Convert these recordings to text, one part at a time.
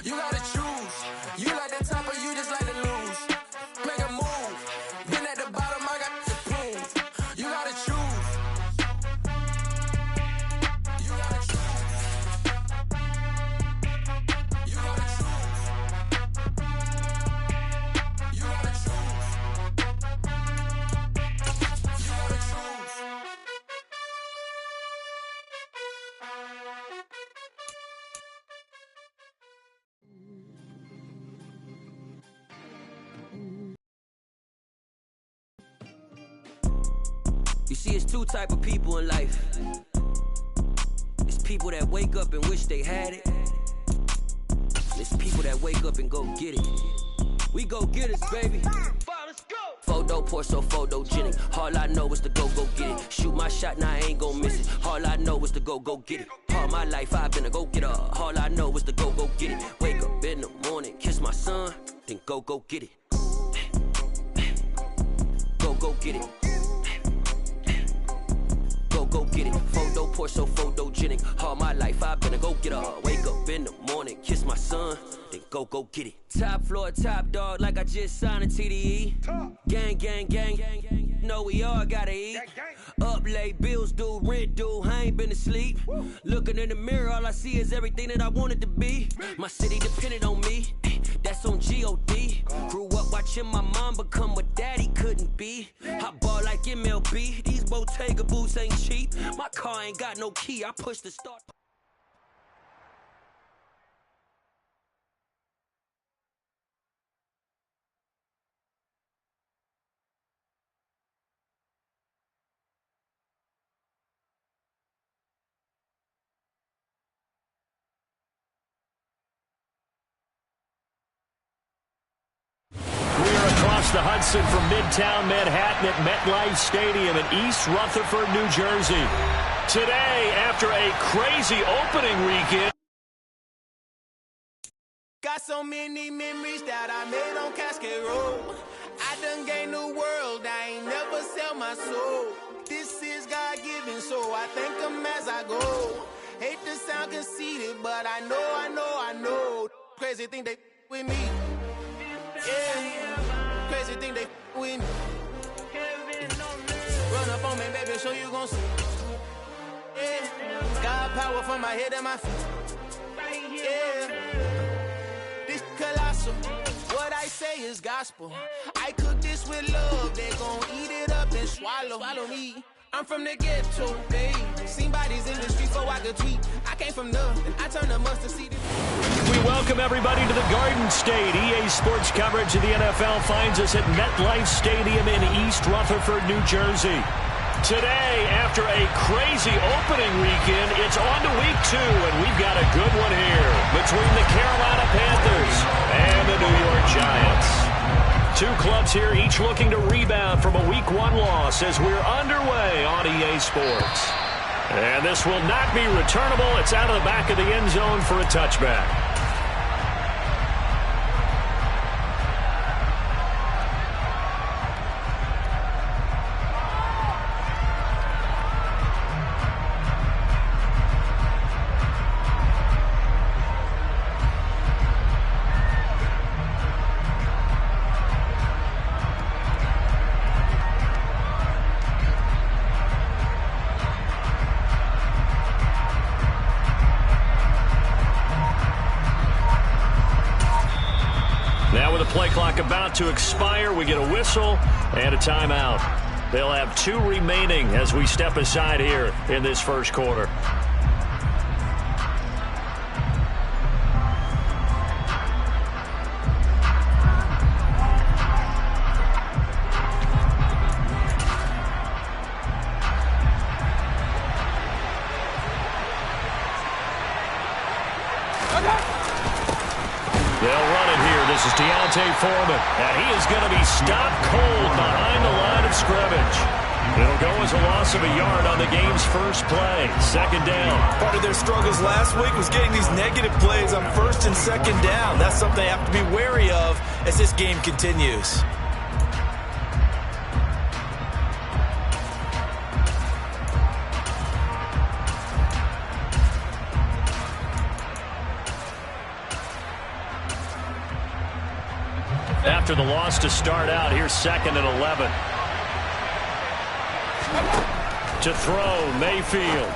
You gotta choose. You like the top or you just like to lose. Make a move. Been at the bottom, I got to prove. You gotta choose. You gotta choose. You gotta choose. You gotta choose. You gotta choose. You see, it's two type of people in life. It's people that wake up and wish they had it. It's people that wake up and go get it. We go get it, baby. Let's go. Photo pour so photogenic. All I know is to go get it. Shoot my shot, now I ain't gon' miss it. All I know is to go get it. All my life I've been a go-getter. All I know is to go get it. Wake up in the morning, kiss my son, then go get it. Go get it. Go get it. Photo pour so photogenic. All my life I've been a go-getter. Wake up in the morning, kiss my son, then go get it. Top floor, top dog, like I just signed a TDE. Gang, gang, gang, gang. Know we all gotta eat. Up late, bills due, rent due, I ain't been asleep. Looking in the mirror, all I see is everything that I wanted to be. My city depended on me, that's on G.O.D. Grew up watching my mom become what daddy couldn't be. I ball like MLB, these Bottega boots ain't cheap. My car ain't got no key, I push the start. The Hudson from Midtown Manhattan at MetLife Stadium in East Rutherford, New Jersey. Today, after a crazy opening weekend. Got so many memories that I made on Cascade Road. I done gained the world, I ain't never sell my soul. This is God-given, so I thank him as I go. Hate to sound conceited, but I know. Crazy thing they with me. Yeah. Crazy thing they with me. Run up on me, baby, so you gon' see. Yeah. God power from my head and my feet. Yeah. This colossal. What I say is gospel. I cook this with love. They gon' eat it up and swallow me. I'm from the ghetto, babe. Seen bodies in the street so I could tweet. I came from nothing. I turned the mustard seed. We welcome everybody to the Garden State. EA Sports coverage of the NFL finds us at MetLife Stadium in East Rutherford, New Jersey. Today, after a crazy opening weekend, it's on to week 2, and we've got a good one here between the Carolina Panthers and the New York Giants. Two clubs here, each looking to rebound from a week 1 loss as we're underway on EA Sports. And this will not be returnable. It's out of the back of the end zone for a touchback. Play clock about to expire. We get a whistle and a timeout. They'll have 2 remaining as we step aside here in this first quarter. This is Foreman, and he is going to be stopped cold behind the line of scrimmage. It'll go as a loss of a yard on the game's first play. Second down. Part of their struggles last week was getting these negative plays on first and second down. That's something they have to be wary of as this game continues. after the loss to start out. Here's 2nd and 11. To throw, Mayfield.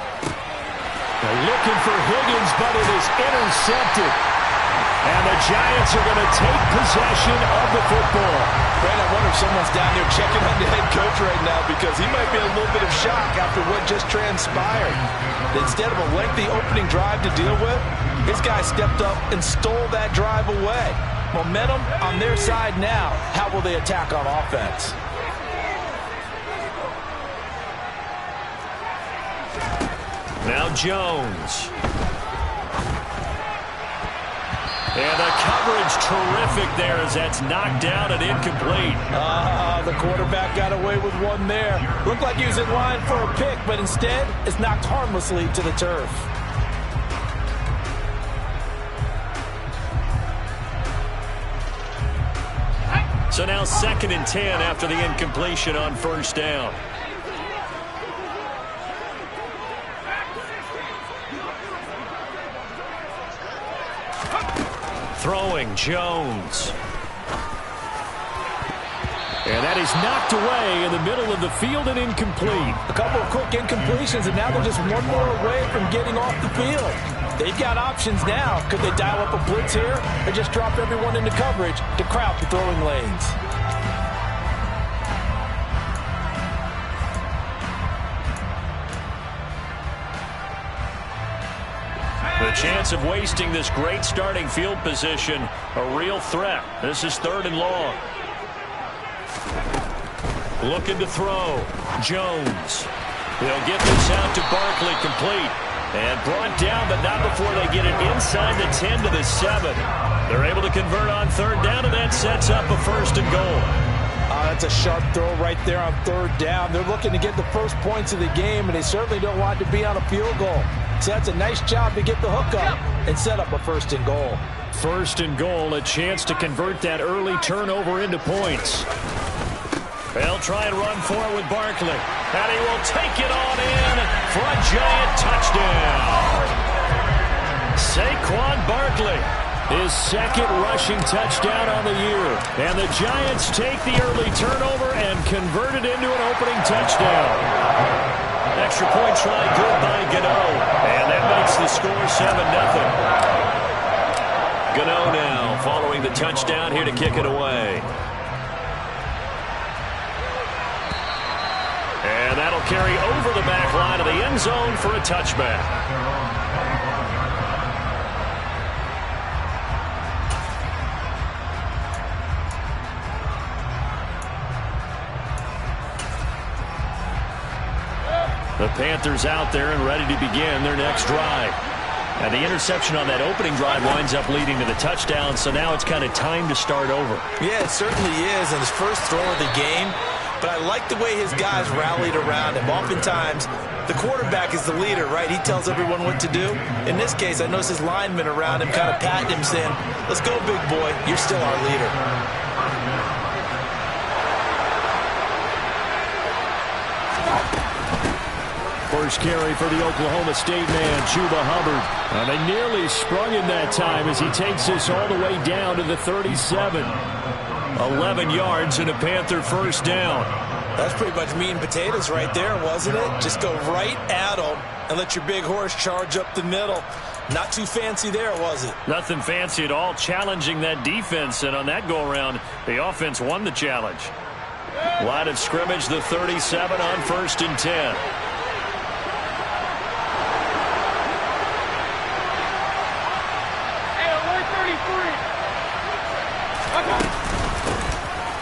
They're looking for Higgins, but it is intercepted. And the Giants are going to take possession of the football. Brad, I wonder if someone's down there checking on the head coach right now, because he might be in a little bit of shock after what just transpired. Instead of a lengthy opening drive to deal with, his guy stepped up and stole that drive away. Momentum on their side now. How will they attack on offense? Now Jones. And the coverage terrific there as that's knocked down and incomplete. The quarterback got away with one there. Looked like he was in line for a pick, but instead it's knocked harmlessly to the turf. So now 2nd and 10 after the incompletion on 1st down. Throwing, Jones. And that is knocked away in the middle of the field and incomplete. A couple of quick incompletions, and now they're just one more away from getting off the field. They've got options now. Could they dial up a blitz here or just drop everyone into coverage to crowd the throwing lanes? The chance of wasting this great starting field position, a real threat. This is 3rd and long. Looking to throw. Jones. They'll get this out to Barkley, complete. And brought down, but not before they get it inside the 10 to the 7. They're able to convert on 3rd down, and that sets up a 1st and goal. That's a sharp throw right there on 3rd down. They're looking to get the first points of the game, and they certainly don't want to be on a field goal. So that's a nice job to get the hook up and set up a 1st and goal. 1st and goal, a chance to convert that early turnover into points. They'll try and run forward with Barkley. And he will take it on in for a Giant touchdown. Saquon Barkley, his 2nd rushing touchdown on the year. And the Giants take the early turnover and convert it into an opening touchdown. Extra point try good by Gano. And that makes the score 7-0. Gano now following the touchdown here to kick it away. And that'll carry over the back line of the end zone for a touchback. The Panthers out there and ready to begin their next drive. And the interception on that opening drive winds up leading to the touchdown, so now it's kind of time to start over. Yeah, it certainly is, and his first throw of the game. But I like the way his guys rallied around him. Oftentimes, the quarterback is the leader, right? He tells everyone what to do. In this case, I noticed his linemen around him kind of patting him, saying, "Let's go, big boy. You're still our leader." First carry for the Oklahoma State man, Chuba Hubbard. And they nearly sprung him that time as he takes this all the way down to the 37. 11 yards and a Panther 1st down. That's pretty much meat and potatoes right there, wasn't it? Just go right at them and let your big horse charge up the middle. Not too fancy there, was it? Nothing fancy at all, challenging that defense. And on that go-around, the offense won the challenge. Line of scrimmage, the 37 on 1st and 10.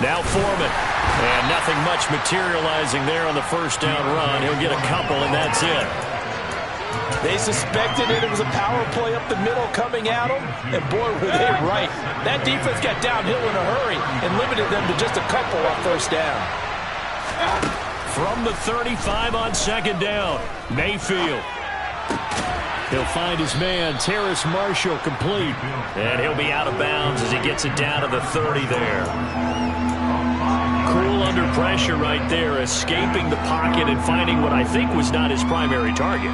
Now Foreman. And nothing much materializing there on the 1st down run. He'll get a couple, and that's it. They suspected it was a power play up the middle coming at them, and boy, were they right. That defense got downhill in a hurry and limited them to just a couple on 1st down. From the 35 on 2nd down, Mayfield. He'll find his man, Terrace Marshall, complete. And he'll be out of bounds as he gets it down to the 30 there. Cool under pressure right there, escaping the pocket and finding what I think was not his primary target.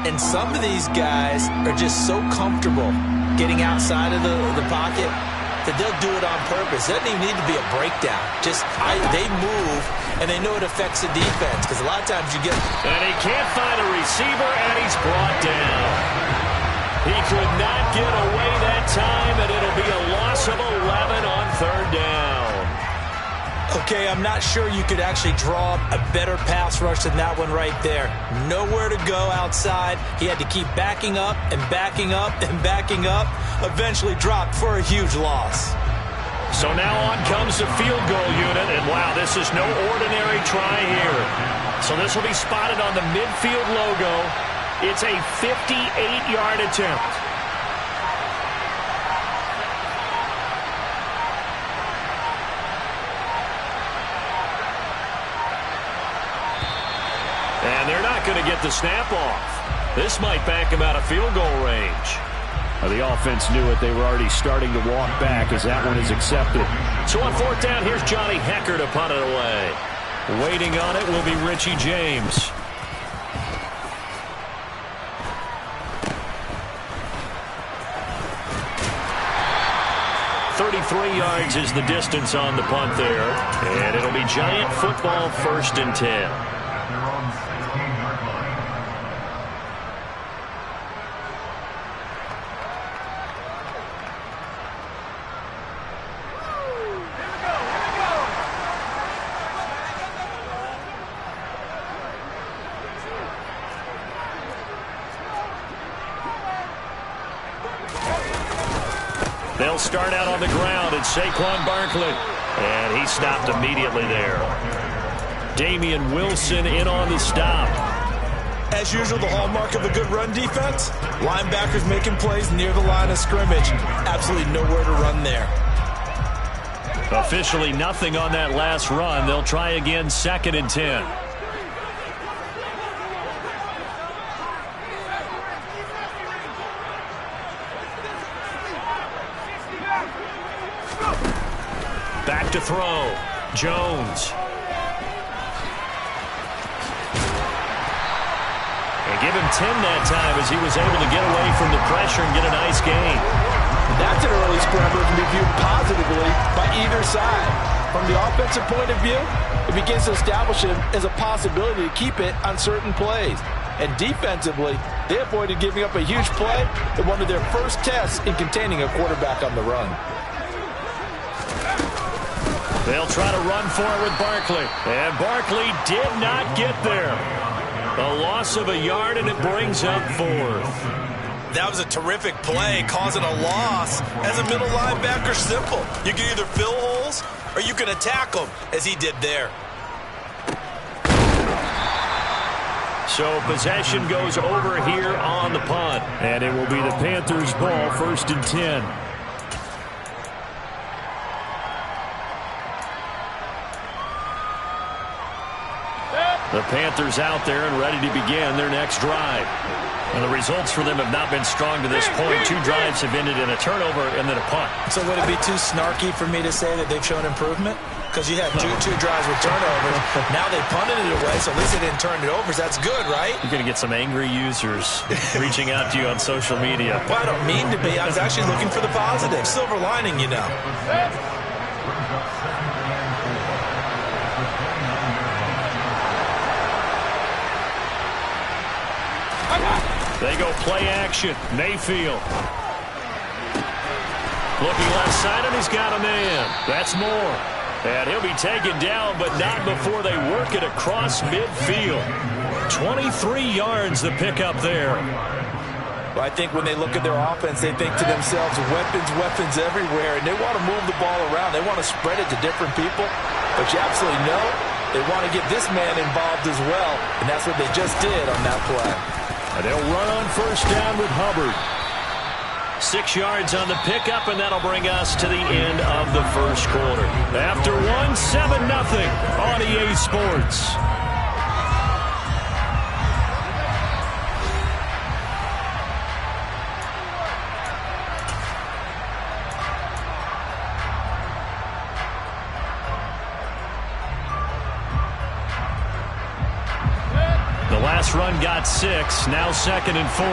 And some of these guys are just so comfortable getting outside of the pocket that they'll do it on purpose. It doesn't even need to be a breakdown. Just they move, and they know it affects the defense, because a lot of times you get... And he can't find a receiver, and he's brought down. He could not get away that time, and it'll be a loss of 11 on third down. Okay, I'm not sure you could actually draw a better pass rush than that one right there. Nowhere to go outside. He had to keep backing up and backing up and backing up. Eventually dropped for a huge loss. So now on comes the field goal unit, and wow, this is no ordinary try here. So this will be spotted on the midfield logo. It's a 58-yard attempt. And they're not going to get the snap off. This might back him out of field goal range. The offense knew it. They were already starting to walk back as that one is accepted. So on fourth down, here's Johnny Hecker to punt it away. Waiting on it will be Richie James. 33 yards is the distance on the punt there. And it'll be Giant football, 1st and 10. They'll start out on the ground. It's Saquon Barkley. And he stopped immediately there. Damian Wilson in on the stop. As usual, the hallmark of a good run defense, linebackers making plays near the line of scrimmage. Absolutely nowhere to run there. Officially nothing on that last run. They'll try again, 2nd and 10. Back to throw. Jones. And give him 10 that time as he was able to get away from the pressure and get a nice gain. That's an early scramble that can be viewed positively by either side. From the offensive point of view, it begins to establish him as a possibility to keep it on certain plays. And defensively, they avoided giving up a huge play in one of their first tests in containing a quarterback on the run. They'll try to run for it with Barkley. And Barkley did not get there. A loss of a yard, and it brings up 4th. That was a terrific play, causing a loss. As a middle linebacker, simple. You can either fill holes or you can attack them, as he did there. So possession goes over here on the punt. And it will be the Panthers' ball, 1st and 10. The Panthers out there and ready to begin their next drive. And the results for them have not been strong to this point. 2 drives have ended in a turnover and then a punt. So would it be too snarky for me to say that they've shown improvement? Because you had two drives with turnovers. Now they punted it away, so at least they didn't turn it over. So that's good, right? You're going to get some angry users reaching out to you on social media. Well, I don't mean to be. I was actually looking for the positive. Silver lining, you know. They go play action. Mayfield. Looking left side, and he's got a man. That's Moore. And he'll be taken down, but not before they work it across midfield. 23 yards the pickup there. Well, I think when they look at their offense, they think to themselves, weapons everywhere, and they want to move the ball around. They want to spread it to different people, but you absolutely know they want to get this man involved as well, and that's what they just did on that play. And they'll run on 1st down with Hubbard. 6 yards on the pickup, and that'll bring us to the end of the 1st quarter. After 1, 7-0 on EA Sports. The last run got 6, now 2nd and 4.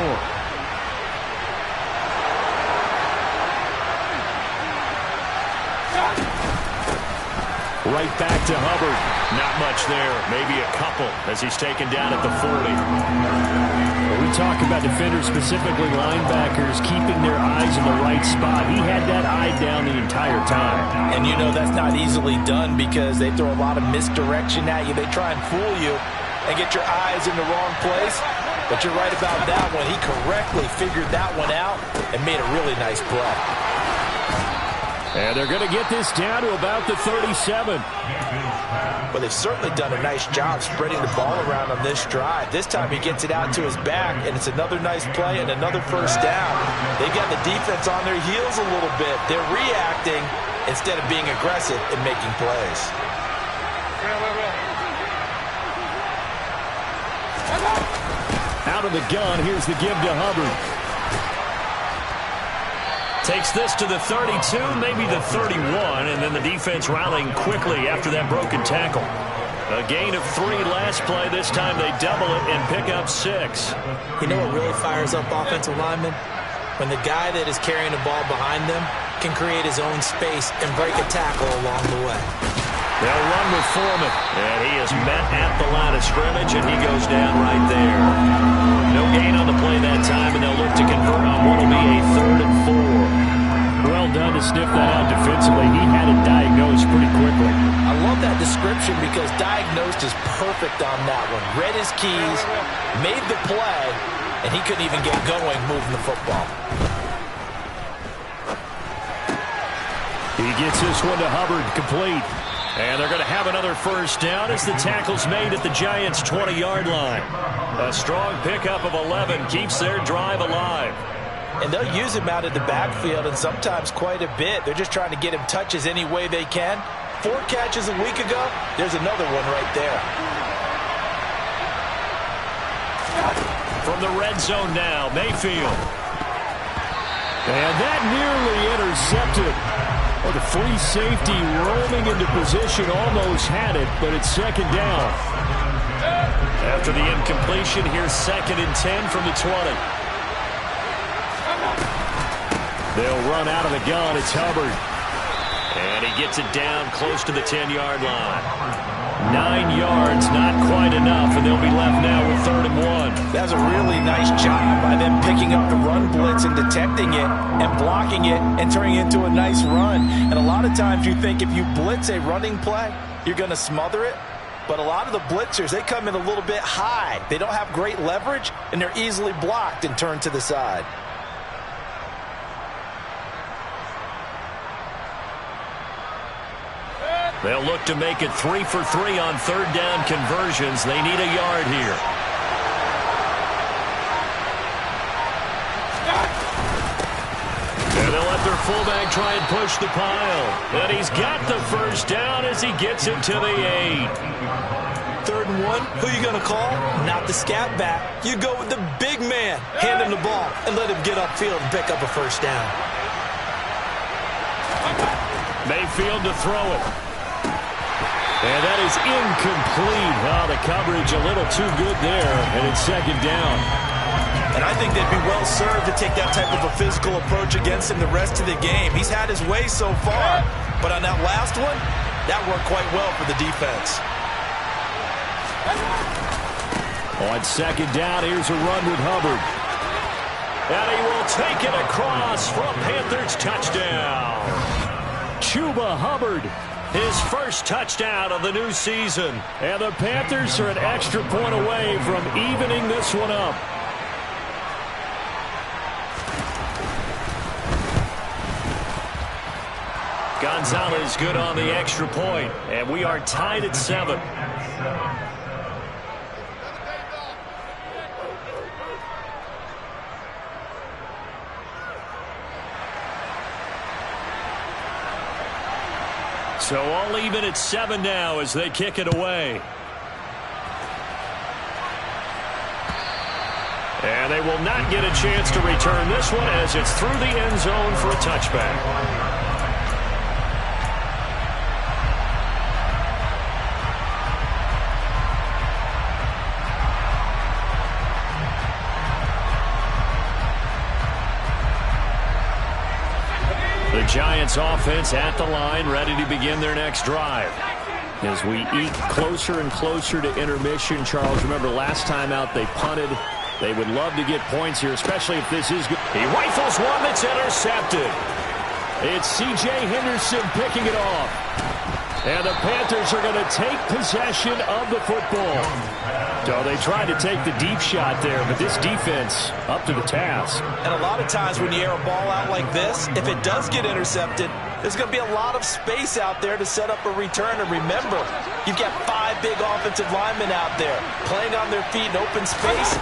Right back to Hubbard. Not much there. Maybe a couple as he's taken down at the 40. Well, we talk about defenders, specifically linebackers, keeping their eyes in the right spot. He had that eye down the entire time. And you know that's not easily done because they throw a lot of misdirection at you. They try and fool you and get your eyes in the wrong place. But you're right about that one. He correctly figured that one out and made a really nice play. And they're going to get this down to about the 37. Well, they've certainly done a nice job spreading the ball around on this drive. This time he gets it out to his back, and it's another nice play and another first down. They've got the defense on their heels a little bit. They're reacting instead of being aggressive and making plays. Out of the gun, here's the give to Hubbard. Takes this to the 32, maybe the 31, and then the defense rallying quickly after that broken tackle. A gain of 3 last play. This time they double it and pick up 6. You know what really fires up offensive linemen? When the guy that is carrying the ball behind them can create his own space and break a tackle along the way. They'll run with Foreman, and he is met at the line of scrimmage, and he goes down right there. No gain on the play that time, and they'll look to convert on what will be a 3rd and 4. Well done to sniff that out defensively. He had it diagnosed pretty quickly. I love that description because diagnosed is perfect on that one. Read his keys, made the play, and he couldn't even get going moving the football. He gets this one to Hubbard, complete. And they're going to have another first down as the tackle's made at the Giants' 20-yard line. A strong pickup of 11 keeps their drive alive. And they'll use him out of the backfield, and sometimes quite a bit. They're just trying to get him touches any way they can. 4 catches a week ago, there's another one right there. From the red zone now, Mayfield. And that nearly intercepted. Well, the free safety roaming into position almost had it, but it's 2nd down. After the incompletion, here's 2nd and 10 from the 20. They'll run out of the gun. It's Hubbard. And he gets it down close to the 10-yard line. 9 yards, not quite enough, and they'll be left now with 3rd and 1. That's a really nice job by them picking up the run blitz and detecting it and blocking it and turning it into a nice run. And a lot of times you think if you blitz a running play, you're going to smother it. But a lot of the blitzers, they come in a little bit high. They don't have great leverage, and they're easily blocked and turned to the side. They'll look to make it 3 for 3 on 3rd down conversions. They need a yard here. And they'll let their fullback try and push the pile. And he's got the first down as he gets it to the 8. 3rd and 1, who you going to call? Not the scat back. You go with the big man. Hand him the ball and let him get upfield and pick up a first down. Mayfield to throw it. And that is incomplete. Oh, the coverage a little too good there, and it's 2nd down. And I think they'd be well served to take that type of a physical approach against him the rest of the game. He's had his way so far, but on that last one, that worked quite well for the defense. On 2nd down, here's a run with Hubbard. And he will take it across for a Panthers touchdown. Chuba Hubbard, his first touchdown of the new season. And the Panthers are an extra point away from evening this one up. Gonzalez good on the extra point, and we are tied at 7. So all even at 7 now as they kick it away. And they will not get a chance to return this one as it's through the end zone for a touchback. The Giants this offense at the line, ready to begin their next drive. As we eke closer and closer to intermission, Charles, remember last time out they punted. They would love to get points here, especially if this is good. He rifles one that's intercepted. It's C.J. Henderson picking it off. And the Panthers are going to take possession of the football. So they tried to take the deep shot there, but this defense up to the task. And a lot of times when you air a ball out like this, if it does get intercepted, there's going to be a lot of space out there to set up a return. And remember, you've got 5 big offensive linemen out there playing on their feet in open space.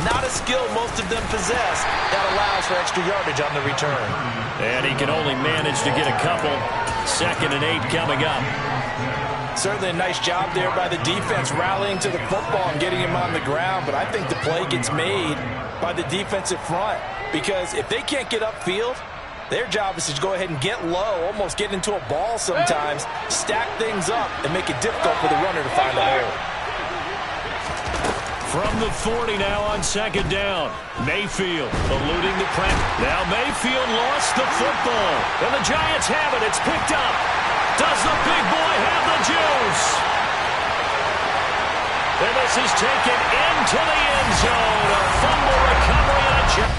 Not a skill most of them possess. That allows for extra yardage on the return. And he can only manage to get a couple. 2nd and 8 coming up. Certainly a nice job there by the defense rallying to the football and getting him on the ground. But I think the play gets made by the defensive front. Because if they can't get upfield, their job is to go ahead and get low, almost get into a ball sometimes, stack things up, and make it difficult for the runner to find a hole. From the 40 now on 2nd down. Mayfield eluding the press. Now Mayfield lost the football. And the Giants have it. It's picked up. Does the big boy have the juice? And this is taken into the end zone. A fumble recovery and a jump.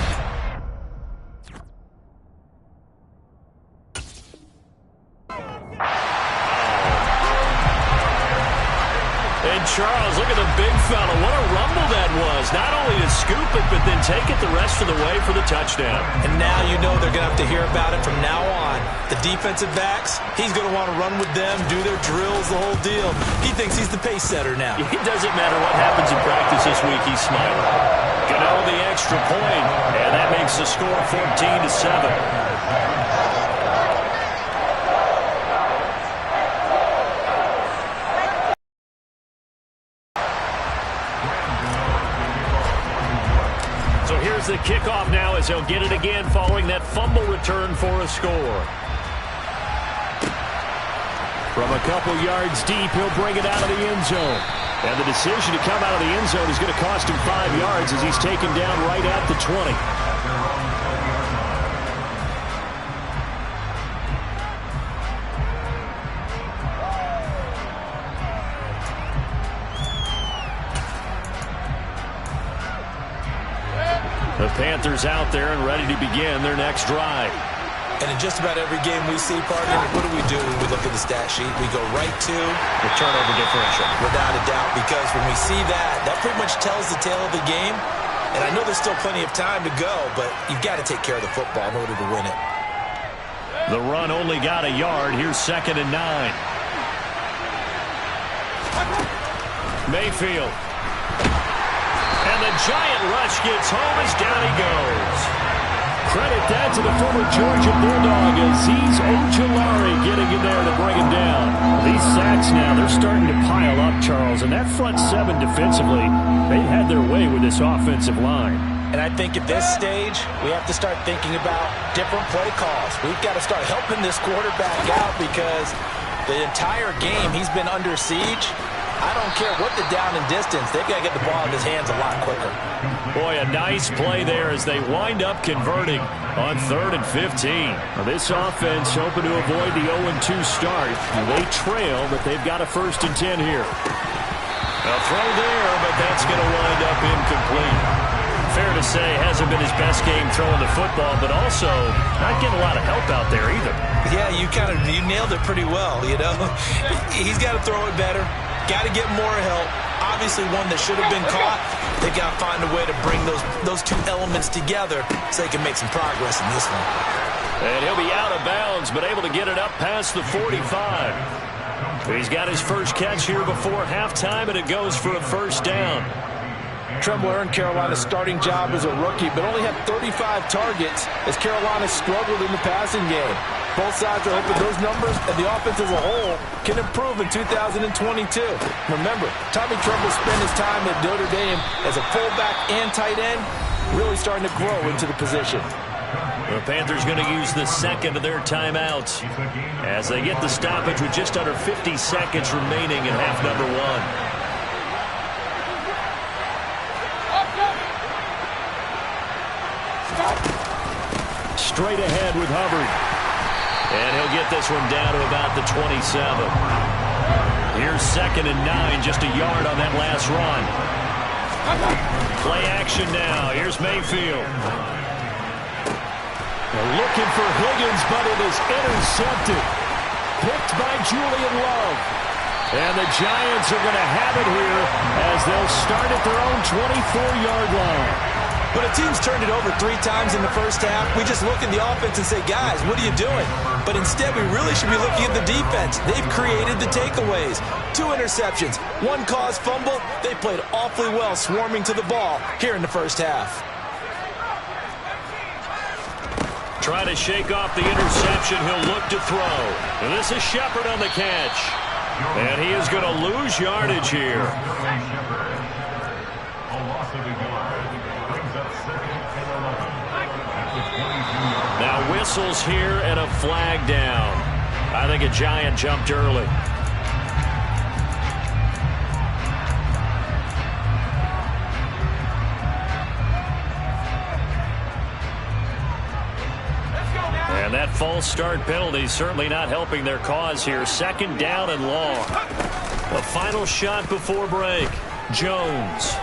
And Charles, look at the big fella. What a rumble that was. Not only to scoop it, but then take it the rest of the way for the touchdown. And now you know they're going to have to hear about it from now on. The defensive backs, he's going to want to run with them, do their drills, the whole deal. He thinks he's the pace setter now. It doesn't matter what happens in practice this week. He's smiling. Gano the extra point, and that makes the score 14-7. The kickoff now as he'll get it again following that fumble return for a score. From a couple yards deep, he'll bring it out of the end zone. And the decision to come out of the end zone is going to cost him 5 yards as he's taken down right at the 20. The Panthers out there and ready to begin their next drive. And in just about every game we see, partner, what do? When we look at the stat sheet? We go right to the turnover differential. Without a doubt, because when we see that, that pretty much tells the tale of the game. And I know there's still plenty of time to go, but you've got to take care of the football in order to win it. The run only got a yard. Here's 2nd and 9. Mayfield. And the giant rush gets home as down he goes. Credit that to the former Georgia Bulldog Azeez Ojulari getting in there to bring him down. These sacks now, they're starting to pile up, Charles. And that front 7 defensively, they've had their way with this offensive line. And I think at this stage, we have to start thinking about different play calls. We've got to start helping this quarterback out because the entire game he's been under siege. I don't care what the down and distance. They've got to get the ball in his hands a lot quicker. Boy, a nice play there as they wind up converting on 3rd and 15. Now, this offense hoping to avoid the 0-2 start. They trail, but they've got a 1st and 10 here. A throw there, but that's going to wind up incomplete. Fair to say, hasn't been his best game throwing the football, but also not getting a lot of help out there either. Yeah, you nailed it pretty well, you know. He's got to throw it better. Got to get more help. Obviously one that should have been caught. They got to find a way to bring those 2 elements together so they can make some progress in this one. And he'll be out of bounds, but able to get it up past the 45. He's got his first catch here before halftime, and it goes for a 1st down. Tremble earned Carolina's starting job as a rookie, but only had 35 targets as Carolina struggled in the passing game. Both sides are hoping those numbers and the offense as a whole can improve in 2022. Remember, Tommy Tremble spent his time at Notre Dame as a fullback and tight end, really starting to grow into the position. The Panthers going to use the 2nd of their timeouts as they get the stoppage with just under 50 seconds remaining in half number 1. Straight ahead with Hubbard. And he'll get this one down to about the 27. Here's 2nd and 9, just a yard on that last run. Play action now. Here's Mayfield. They're looking for Higgins, but it is intercepted. Picked by Julian Love. And the Giants are going to have it here as they'll start at their own 24-yard line. But a team's turned it over 3 times in the first half. We just look at the offense and say, guys, what are you doing? But instead, we really should be looking at the defense. They've created the takeaways. 2 interceptions, 1 caused fumble. They played awfully well swarming to the ball here in the first half. Trying to shake off the interception. He'll look to throw. And this is Shepard on the catch. And he is going to lose yardage here. Now whistles here and a flag down. I think a Giant jumped early. And that false start penalty certainly not helping their cause here. 2nd down and long. The final shot before break. Jones.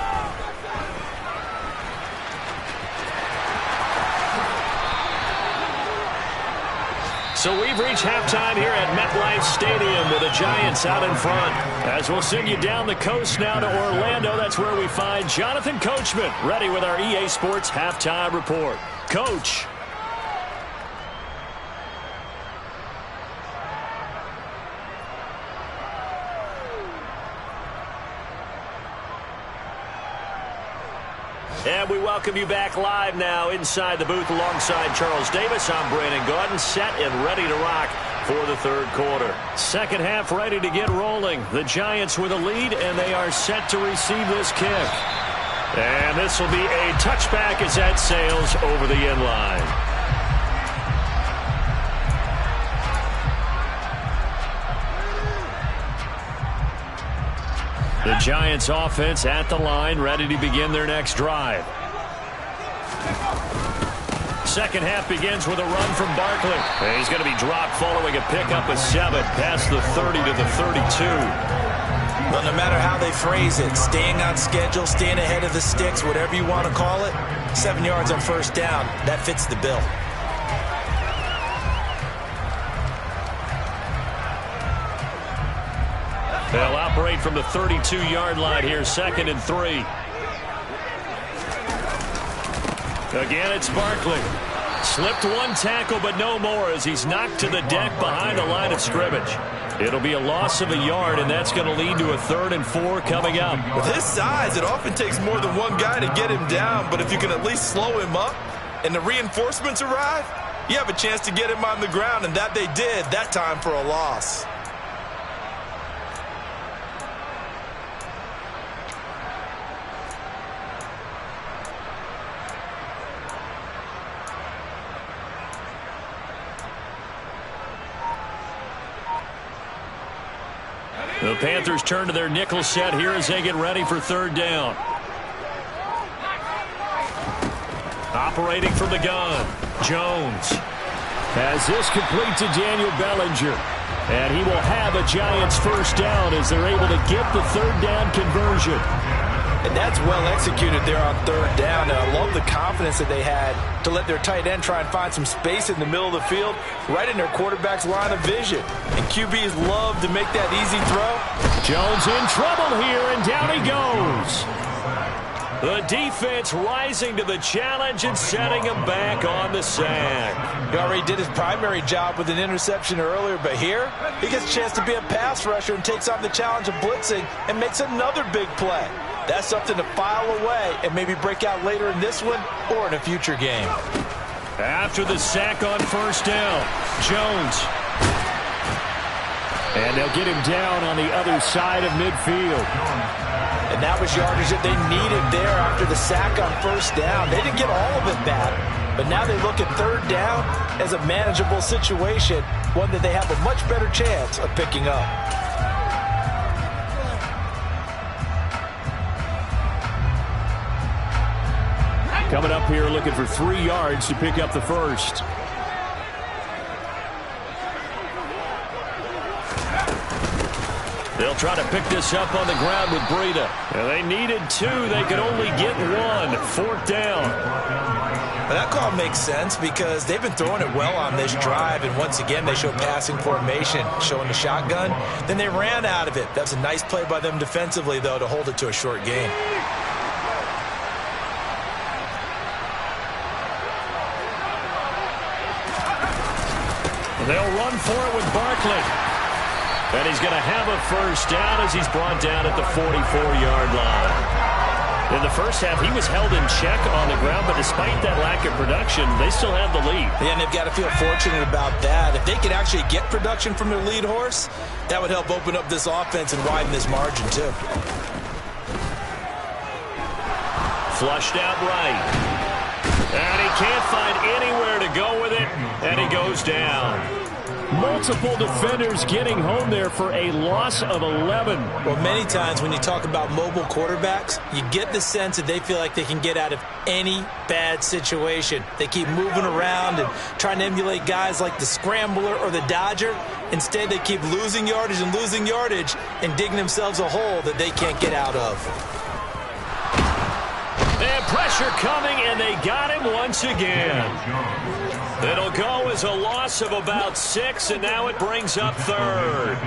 So we've reached halftime here at MetLife Stadium with the Giants out in front. As we'll send you down the coast now to Orlando, that's where we find Jonathan Coachman ready with our EA Sports halftime report. Coach. And we welcome you back live now inside the booth alongside Charles Davis. I'm Brandon Gaudin, set and ready to rock for the 3rd quarter. 2nd half ready to get rolling. The Giants with a lead, and they are set to receive this kick. And this will be a touchback as that sails over the end line. The Giants offense at the line, ready to begin their next drive. 2nd half begins with a run from Barkley. And he's going to be dropped following a pickup of 7 past the 30 to the 32. Well, no matter how they phrase it, staying on schedule, staying ahead of the sticks, whatever you want to call it, 7 yards on 1st down, that fits the bill. They'll operate from the 32-yard line here, 2nd and 3. Again, it's Barkley. Slipped 1 tackle, but no more as he's knocked to the deck behind the line of scrimmage. It'll be a loss of a yard, and that's going to lead to a 3rd and 4 coming up. With his size, it often takes more than one guy to get him down, but if you can at least slow him up and the reinforcements arrive, you have a chance to get him on the ground, and that they did that time for a loss. The Panthers turn to their nickel set here as they get ready for 3rd down. Operating from the gun, Jones. As this complete to Daniel Bellinger. And he will have a Giants 1st down as they're able to get the 3rd down conversion. And that's well executed there on 3rd down. And I love the confidence that they had to let their tight end try and find some space in the middle of the field, right in their quarterback's line of vision. And QBs love to make that easy throw. Jones in trouble here, and down he goes. The defense rising to the challenge and setting him back on the sack. He already did his primary job with an interception earlier, but here he gets a chance to be a pass rusher and takes on the challenge of blitzing and makes another big play. That's something to file away and maybe break out later in this one or in a future game. After the sack on 1st down, Jones. And they'll get him down on the other side of midfield. And that was yardage that they needed there after the sack on 1st down. They didn't get all of it back, but now they look at 3rd down as a manageable situation, one that they have a much better chance of picking up. Coming up here looking for 3 yards to pick up the 1st. They'll try to pick this up on the ground with Breida. And they needed 2. They could only get 1. 4th down. Well, that call makes sense because they've been throwing it well on this drive, and once again they show passing formation, showing the shotgun. Then they ran out of it. That's a nice play by them defensively, though, to hold it to a short gain. They'll run for it with Barkley. And he's going to have a first down as he's brought down at the 44-yard line. In the first half, he was held in check on the ground, but despite that lack of production, they still have the lead. Yeah, and they've got to feel fortunate about that. If they could actually get production from their lead horse, that would help open up this offense and widen this margin, too. Flushed out right. And he can't find anywhere to go with it, and he goes down. Multiple defenders getting home there for a loss of 11. Well, many times when you talk about mobile quarterbacks, you get the sense that they feel like they can get out of any bad situation. They keep moving around and trying to emulate guys like the Scrambler or the Dodger. Instead, they keep losing yardage and digging themselves a hole that they can't get out of. And pressure coming, and they got him once again. It'll go as a loss of about 6, and now it brings up 3rd.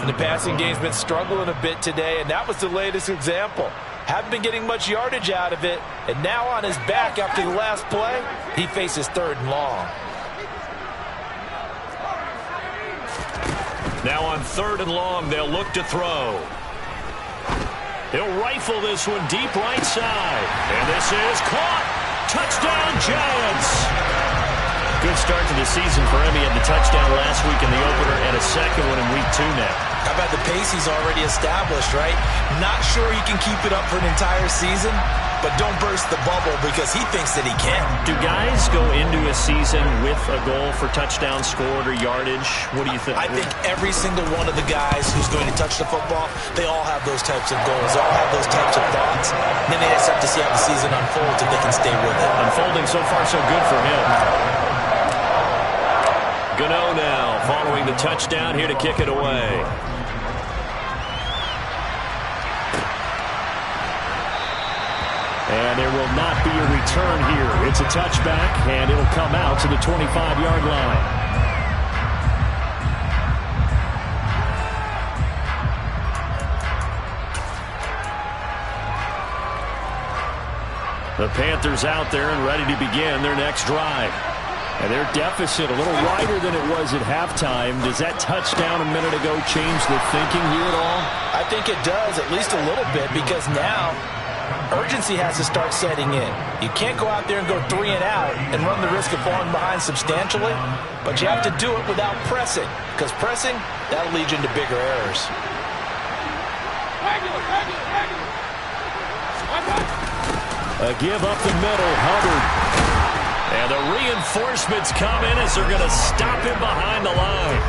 And the passing game's been struggling a bit today, and that was the latest example. Haven't been getting much yardage out of it, and now on his back after the last play, he faces 3rd and long. Now on 3rd and long, they'll look to throw. He'll rifle this one deep right side. And this is caught. Touchdown, Giants. Good start to the season for him. He had the touchdown last week in the opener and a second one in week 2 now. How about the pace he's already established, right? Not sure he can keep it up for an entire season, but don't burst the bubble because he thinks that he can. Do guys go into a season with a goal for touchdown scored or yardage? What do you think? I think every single one of the guys who's going to touch the football, they all have those types of goals. They all have those types of thoughts. And then they just have to see how the season unfolds if they can stay with it. Unfolding so far so good for him. Gano now following the touchdown here to kick it away. And there will not be a return here. It's a touchback, and it'll come out to the 25-yard line. The Panthers out there and ready to begin their next drive. And their deficit a little wider than it was at halftime. Does that touchdown a minute ago change the thinking here at all? I think it does, at least a little bit, because now urgency has to start setting in. You can't go out there and go 3 and out and run the risk of falling behind substantially, but you have to do it without pressing, because pressing, that'll lead you into bigger errors. A give up the middle, Hubbard. And the reinforcements come in as they're going to stop him behind the line.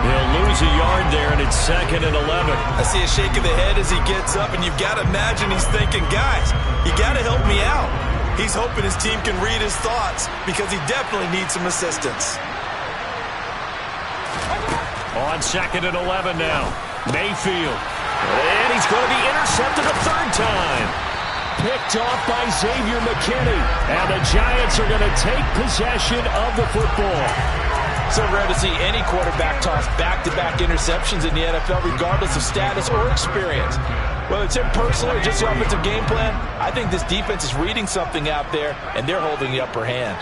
He'll lose a yard there, and it's 2nd and 11. I see a shake of the head as he gets up, and you've got to imagine he's thinking, guys, you got to help me out. He's hoping his team can read his thoughts because he definitely needs some assistance. On 2nd and 11 now. Mayfield. And he's going to be intercepted a 3rd time. Picked off by Xavier McKinney. And the Giants are going to take possession of the football. So rare to see any quarterback toss back-to-back interceptions in the NFL, regardless of status or experience. Whether it's him personally or just the offensive game plan, I think this defense is reading something out there, and they're holding the upper hand.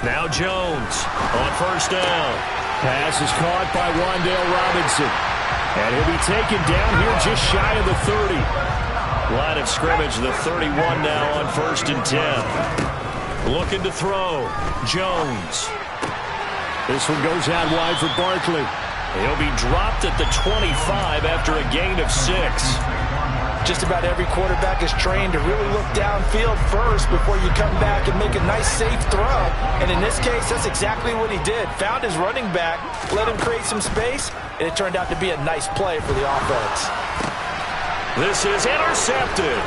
Now Jones on 1st down. Pass is caught by Wan'Dale Robinson. And he'll be taken down here just shy of the 30. Line of scrimmage, the 31 now on 1st and 10. Looking to throw. Jones. This one goes out wide for Barkley. He'll be dropped at the 25 after a gain of 6. Just about every quarterback is trained to really look downfield first before you come back and make a nice, safe throw. And in this case, that's exactly what he did. Found his running back, let him create some space, and it turned out to be a nice play for the offense. This is intercepted.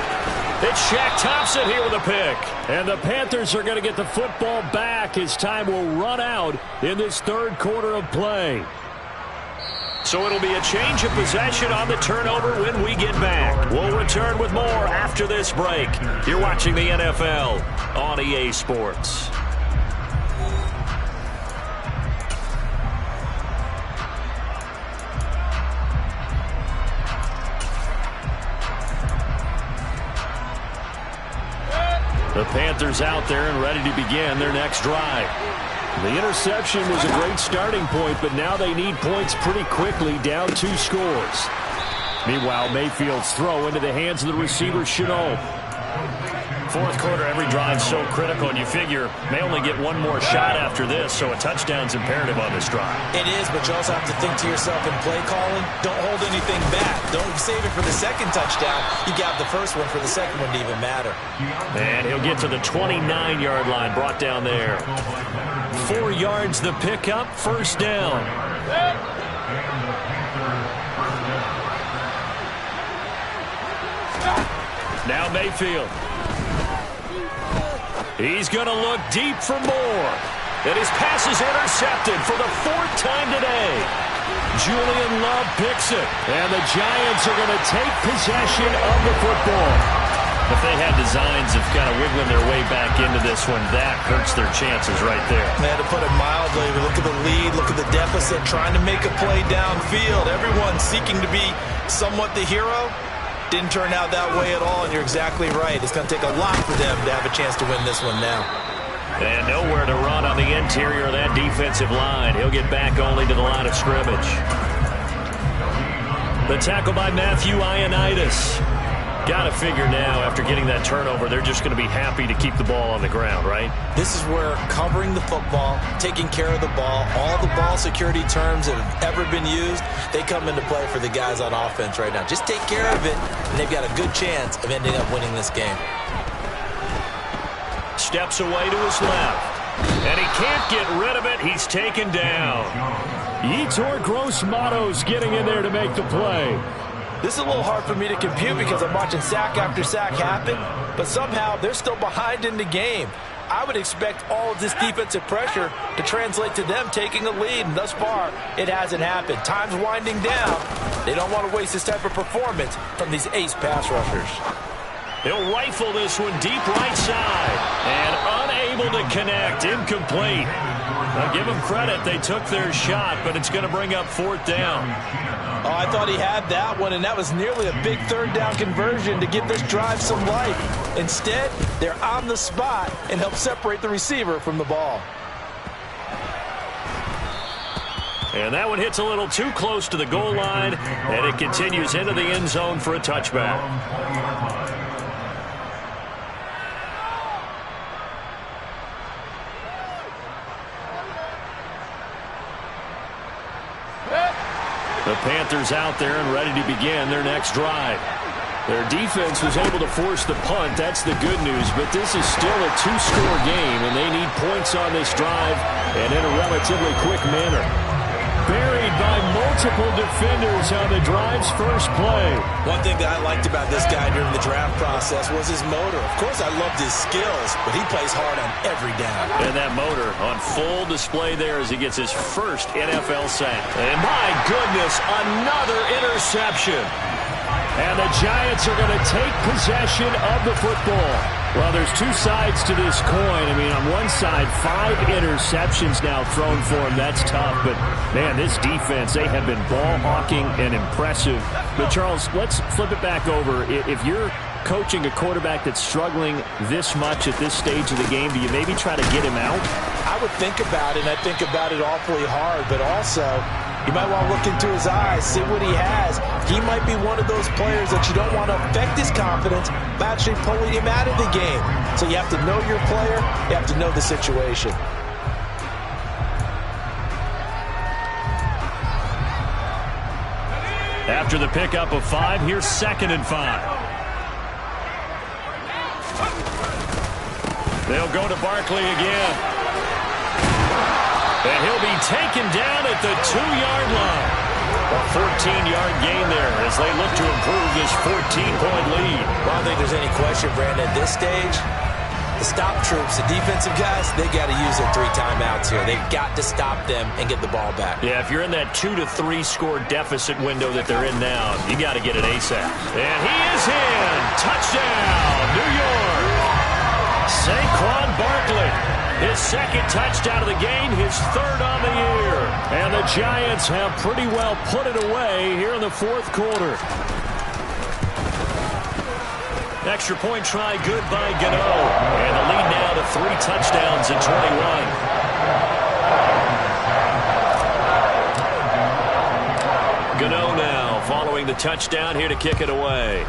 It's Shaq Thompson here with a pick. And the Panthers are going to get the football back as time will run out in this third quarter of play. So it'll be a change of possession on the turnover when we get back. We'll return with more after this break. You're watching the NFL on EA Sports. The Panthers out there and ready to begin their next drive. The interception was a great starting point, but now they need points pretty quickly, down 2 scores. Meanwhile, Mayfield's throw into the hands of the receiver, Chenault. Fourth quarter, every drive's so critical, and you figure may only get one more shot after this, so a touchdown's imperative on this drive. It is, but you also have to think to yourself in play calling, don't hold anything back. Don't save it for the second touchdown. You got the first one for the second one to even matter. And he'll get to the 29-yard line, brought down there. 4 yards the pickup, first down. Now Mayfield. He's going to look deep for more. And his pass is intercepted for the 4th time today. Julian Love picks it. And the Giants are going to take possession of the football. If they had designs of kind of wiggling their way back into this one, that hurts their chances right there. They had to put it mildly. Look at the lead. Look at the deficit. Trying to make a play downfield. Everyone seeking to be somewhat the hero. Didn't turn out that way at all, and you're exactly right. It's going to take a lot for them to have a chance to win this one now. And nowhere to run on the interior of that defensive line. He'll get back only to the line of scrimmage. The tackle by Matthew Ioannidis. Got to figure now, after getting that turnover, they're just going to be happy to keep the ball on the ground, right? This is where covering the football, taking care of the ball, all the ball security terms that have ever been used, they come into play for the guys on offense right now. Just take care of it, and they've got a good chance of ending up winning this game. Steps away to his left. And he can't get rid of it. He's taken down. Yetur Gross-Matos getting in there to make the play. This is a little hard for me to compute because I'm watching sack after sack happen, but somehow they're still behind in the game. I would expect all of this defensive pressure to translate to them taking a lead, and thus far, it hasn't happened. Time's winding down. They don't want to waste this type of performance from these ace pass rushers. He'll rifle this one deep right side, and unable to connect, incomplete. Now give them credit, they took their shot, but it's going to bring up 4th down. Oh, I thought he had that one, and that was nearly a big 3rd down conversion to give this drive some life. Instead, they're on the spot and help separate the receiver from the ball. And that one hits a little too close to the goal line, and it continues into the end zone for a touchback. The Panthers out there and ready to begin their next drive. Their defense was able to force the punt. That's the good news, but this is still a 2-score game, and they need points on this drive and in a relatively quick manner. Buried by multiple defenders on the drive's first play. One thing that I liked about this guy during the draft process was his motor. Of course, I loved his skills, but he plays hard on every down. And that motor on full display there as he gets his first NFL sack. And my goodness, another interception. And the Giants are going to take possession of the football. Well, there's 2 sides to this coin. I mean, on one side, 5 interceptions now thrown for him. That's tough. But, man, this defense, they have been ball hawking and impressive. But, Charles, let's flip it back over. If you're coaching a quarterback that's struggling this much at this stage of the game, do you maybe try to get him out? I would think about it, and I think about it awfully hard. But also, you might want to look into his eyes, see what he has. He might be one of those players that you don't want to affect his confidence by actually pulling him out of the game. So you have to know your player. You have to know the situation. After the pickup of 5, here's 2nd and 5. They'll go to Barkley again. And he'll be taken down at the 2-yard line. A 14-yard gain there as they look to improve this 14-point lead. Well, I don't think there's any question, Brandon, at this stage, the stop troops, the defensive guys, they got to use their 3 timeouts here. They've got to stop them and get the ball back. Yeah, if you're in that 2 to 3 score deficit window that they're in now, you got to get it ASAP. And he is in. Touchdown, New York. Saquon Barkley, his 2nd touchdown of the game, his 3rd on the year. And the Giants have pretty well put it away here in the 4th quarter. Extra point try good by Gano. And the lead now to 3 touchdowns at 21. Gano now following the touchdown here to kick it away.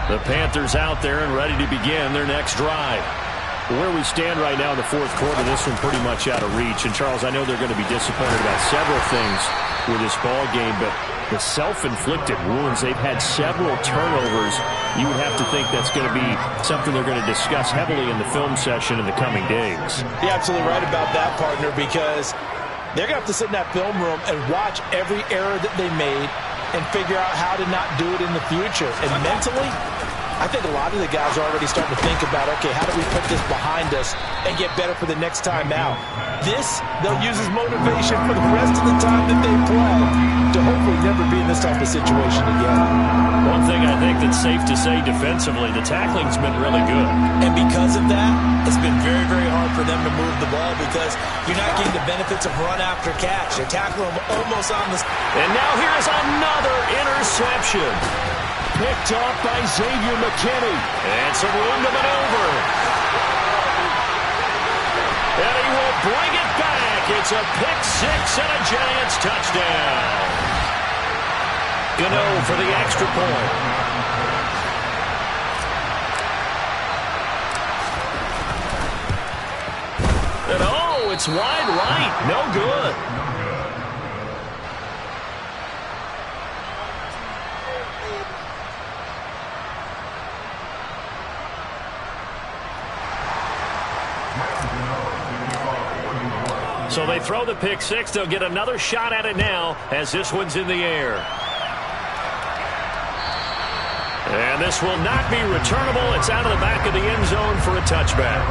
The Panthers out there and ready to begin their next drive. Where we stand right now in the 4th quarter, this one pretty much out of reach. And, Charles, I know they're going to be disappointed about several things with this ball game, but the self-inflicted wounds, they've had several turnovers. You would have to think that's going to be something they're going to discuss heavily in the film session in the coming days. You're absolutely right about that, partner, because they're going to have to sit in that film room and watch every error that they made and figure out how to not do it in the future. And mentally, I think a lot of the guys are already starting to think about, okay, how do we put this behind us and get better for the next time out? This, they'll use as motivation for the rest of the time that they play to hopefully never be in this type of situation again. One thing I think that's safe to say defensively, the tackling's been really good. And because of that, it's been very, very hard for them to move the ball because you're not getting the benefits of run after catch. They're tackling them almost on the... And now here's another interception. Picked off by Xavier McKinney. And some room to maneuver. And he will bring it back. It's a pick 6 and a Giants touchdown. Gano for the extra point. And oh, it's wide right. No good. So they throw the pick 6. They'll get another shot at it now as this one's in the air. And this will not be returnable. It's out of the back of the end zone for a touchback.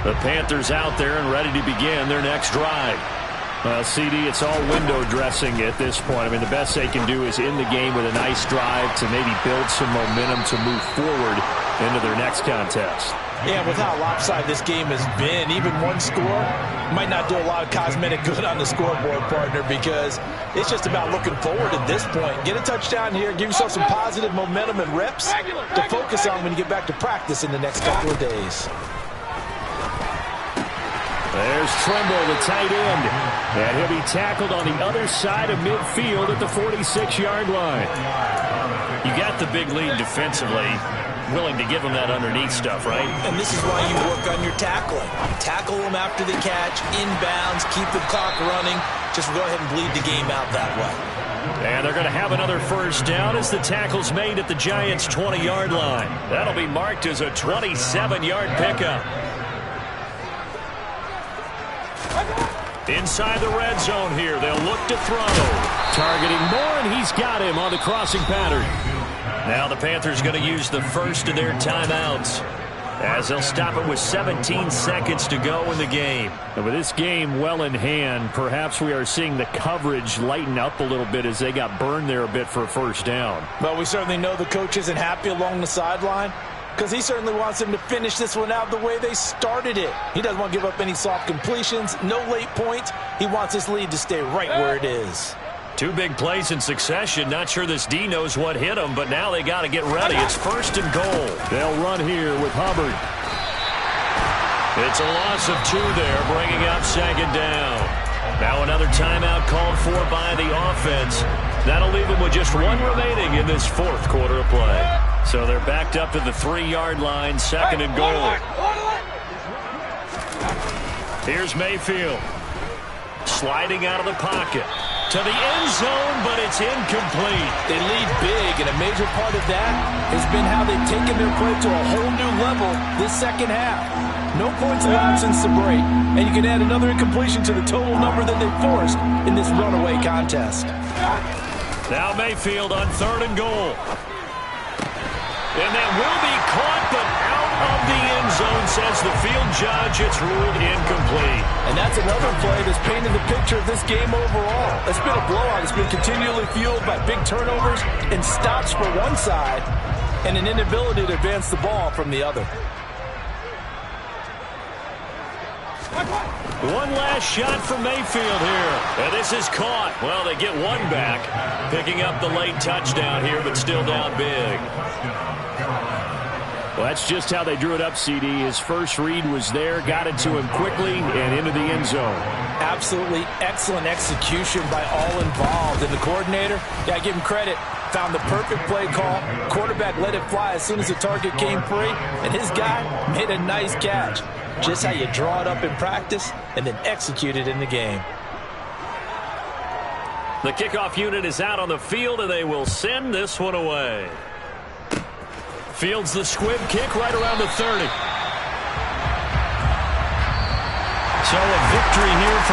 The Panthers out there and ready to begin their next drive. CD, it's all window dressing at this point. I mean, the best they can do is end the game with a nice drive to maybe build some momentum to move forward into their next contest. Yeah, with how lopsided this game has been, even one score might not do a lot of cosmetic good on the scoreboard, partner, because it's just about looking forward at this point. Get a touchdown here, give yourself some positive momentum and reps to focus on when you get back to practice in the next couple of days. There's Trimble, the tight end. And he'll be tackled on the other side of midfield at the 46-yard line. You got the big lead defensively. Willing to give them that underneath stuff, right? And this is why you work on your tackling. Tackle them after the catch, inbounds, keep the clock running. Just go ahead and bleed the game out that way. And they're going to have another first down as the tackle's made at the Giants' 20-yard line. That'll be marked as a 27-yard pickup. Inside the red zone here, they'll look to throw. Targeting Moore, and he's got him on the crossing pattern. Now the Panthers going to use the first of their timeouts as they'll stop it with 17 seconds to go in the game. And with this game well in hand, perhaps we are seeing the coverage lighten up a little bit as they got burned there a bit for a first down. Well, we certainly know the coach isn't happy along the sideline, because he certainly wants them to finish this one out the way they started it. He doesn't want to give up any soft completions, no late points. He wants this lead to stay right where it is. Two big plays in succession. Not sure this D knows what hit him, but now they got to get ready. It's 1st and goal. They'll run here with Hubbard. It's a loss of 2 there, bringing up 2nd down. Now another timeout called for by the offense. That'll leave them with just 1 remaining in this 4th quarter of play. So they're backed up to the 3-yard line, 2nd and goal. Here's Mayfield. Sliding out of the pocket. To the end zone, but it's incomplete. They lead big, and a major part of that has been how they've taken their play to a whole new level this second half. No points allowed since the break, and you can add another incompletion to the total number that they forced in this runaway contest. Now Mayfield on 3rd and goal. And that will be caught, but out of the end zone, says the field judge. It's ruled incomplete. And that's another play that's painted the picture of this game overall. It's been a blowout. It's been continually fueled by big turnovers and stops for one side and an inability to advance the ball from the other. One last shot from Mayfield here. And this is caught. Well, they get 1 back. Picking up the late touchdown here, but still down big. Well, that's just how they drew it up, CD. His first read was there, got it to him quickly, and into the end zone. Absolutely excellent execution by all involved. And the coordinator, yeah, give him credit, found the perfect play call. Quarterback let it fly as soon as the target came free, and his guy made a nice catch. Just how you draw it up in practice and then execute it in the game. The kickoff unit is out on the field, and they will send this one away. Fields the squib kick right around the 30. So a victory here for